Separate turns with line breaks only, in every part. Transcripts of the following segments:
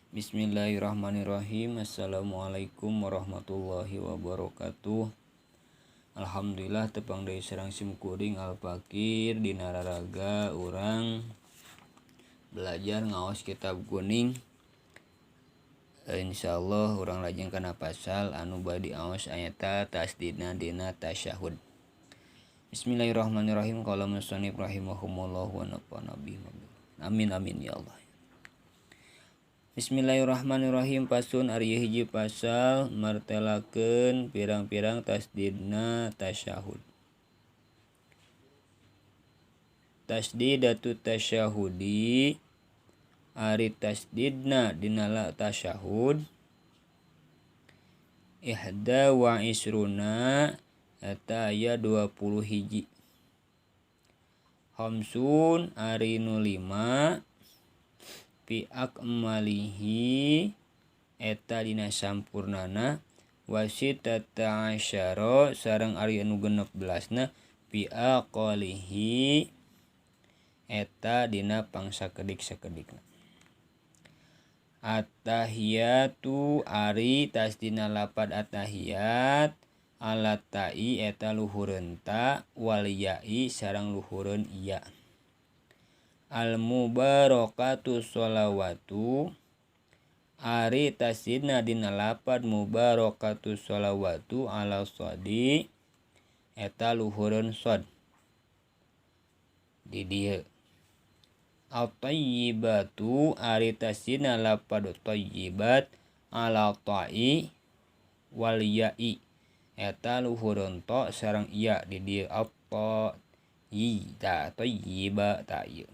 Bismillahirrahmanirrahim. Assalamualaikum warahmatullahi wabarakatuh. Alhamdulillah tepang dari serang sim kuring alpakir di nararaga orang belajar ngaos kitab kuning. Insyaallah orang lajeng kana pasal anu badi aos ayata tasdidna dina tasyahud. Bismillahirrahmanirrahim. Qala musannif rahimahumullah wa nafa'ana bihi. Amin amin ya Allah. Bismillahirrahmanirrahim. Pasun ari hiji pasal martelakeun pirang-pirang tasdidna tasyahud. Tasdidatu tasyahudi ari tasdidna dina tasyahud ihda wa isruna eta aya 20 hiji. Khamsun ari nu 5 fi akmalihi eta dina sampurnana wasitata asyara sareng ari anu 16na fi aqalihi eta dina pangsakedik-sakedikna. At-tahiyatu ari tasdina lapad at-tahiyat alat ta'i eta luhureun ta wal ya'i sareng luhureun iya. Al-mubarakatu sholawatu ari tasdidna dina lapad mubarakatu sholawatu ala shodi eta luhureun shod di dieu. At-tayyibatu ari tasdidna lapad tayyibat ala ta'i wal ya'i eta luhureun to sareng iya di dieu. At-tayyiba ta ieu.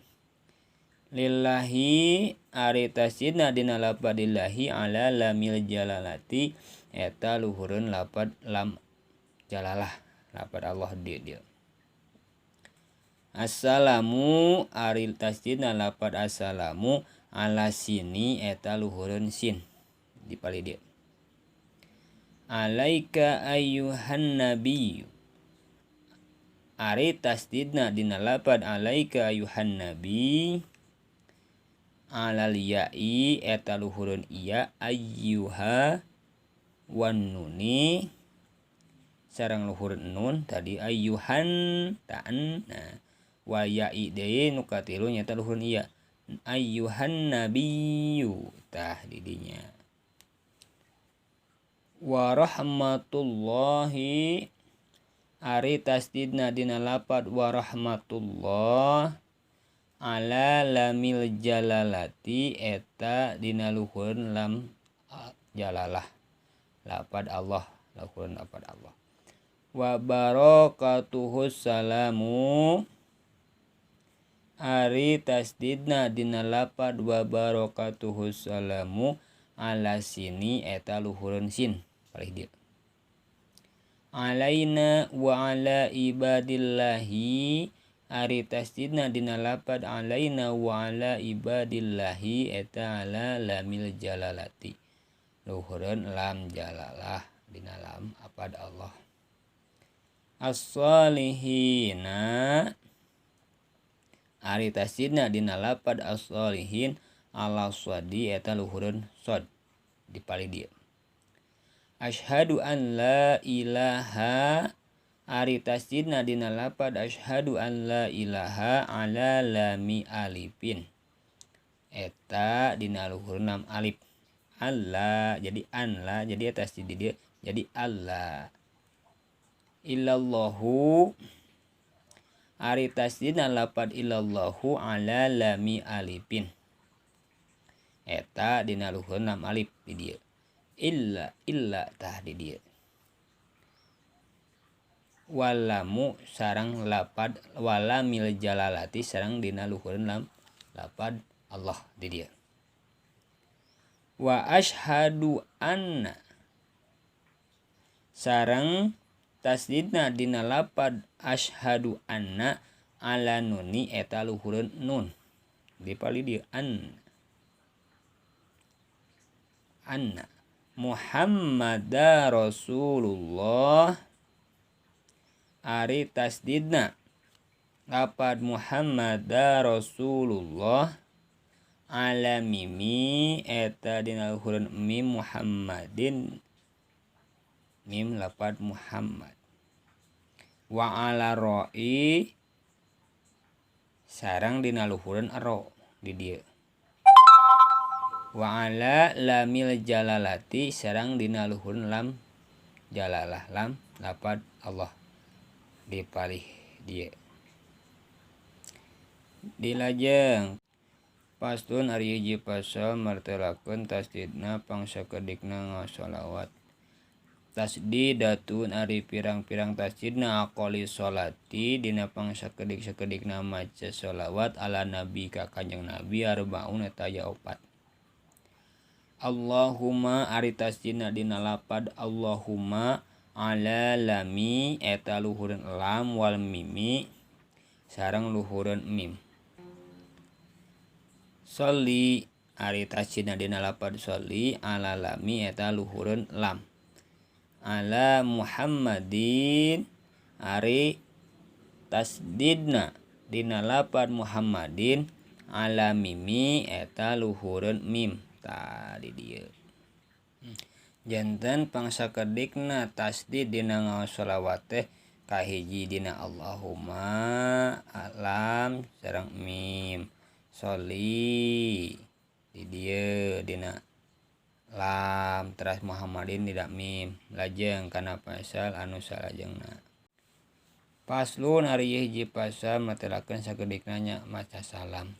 Lillahi ari tasdidna dina lapad lillahi ala lamil jalalati eta luhureun lapad lam jalalah lapad Allah di dieu. Assalamu ari tasdidna lapad assalamu ala sini eta luhureun sin di pali dieu. Alaika ayyuhan nabiyyu ari tasdidna dina lapad alaika ayyuhan nabi alal ya'i eta luhureun iya ayyuha wan nuni sareng luhureun nun tadi ayyuhan ta'an nah wa ya'i deui nu katilu nyaeta luhureun iya ayyuhan nabiyyu tah di dinya. Wa rahmatullahi ari tasdidna dina lapad wa rahmatullah ala lamil jalalati eta dina luhureun lam jalalah lapad Allah luhureun lapad Allah. Wa barakatuhus salamu ari tasdidna dina lapad wa barakatuhus salamu ala sini eta luhureun sin palih dieu. Alaina wa ala ibadillahi ari tasdidna dina lapad alaina wa ala ibadillahi eta ala lamil jalalati luhureun lam jalalah dina lam apad Allah. As-solihina ari tasdidna dina lapad as-solihin ala shodi eta luhureun shod di pali dieu. Asyhadu an la ilaha ari tasdidna dina lapad asyhadu an la ilaha ala lami alifin eta dina luhureun lam alif. Allah jadi an la jadi tasdid di dieu jadi Allah. Illallahu ari tasdidna lapad illallahu ala lami alifin eta dina luhureun lam alif di dieu. Illa tah di dieu. Walamu sarang lapad walamil jalalati sarang dina luhureun lam lapad Allah di dieu. Wa asyhadu anna sarang tasdidna dina lapad asyhadu anna ala nuni eta luhureun nun di pali dieu anna Muhammadar Rasulullah ari tasdidna lapad Muhammadar Rasulullah ala mimi eta dina luhureun mim Muhammadin mim lapad Muhammad wa ala roi sareng dina luhureun ro di dieu wa ala lamil jalalati sareng dina luhureun lam jalalah lam lapad Allah dipalih dieu dilajeng pastun ari hiji pasal martelakeun tasdidna pangsakedikna ngasolawat tasdidatun ari pirang-pirang tasdidna aqoli sholati dina pangsakedik-sakedikna maca sholawat ala nabi ka Kanjeng Nabi arbaun eta aya 4 Allahumma ari tasdidna dina lapad Allahumma ala lami eta luhureun lam wal mimi sareng luhureun mim sholli ari tasdidna dina lapad sholli ala lami eta luhureun lam ala Muhammadin ari tasdidna dina lapad Muhammadin ala mimi eta luhureun mim tadi dieu janten pangsakedikna tasdid dina ngasolawat teh kahiji dina Allahumma alam sareng mim sholli di dieu dina lam teras Muhammadin tidak mim lajeng kana pasal anu salajengna paslun ari hiji pasal matelakeun sakedikna nya maca salam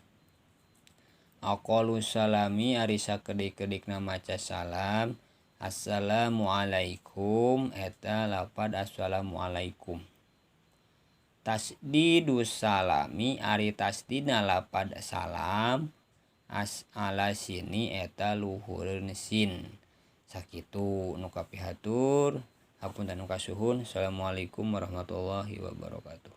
aqalu salami ari sakedik-kedikna maca salam assalamualaikum eta lapad assalamualaikum tasdidus salami ari tasdidna lapad salam ala sini eta luhureun sin sakitu nu kapihatur hapunten nu kasuhun. Assalamualaikum warahmatullahi wabarakatuh.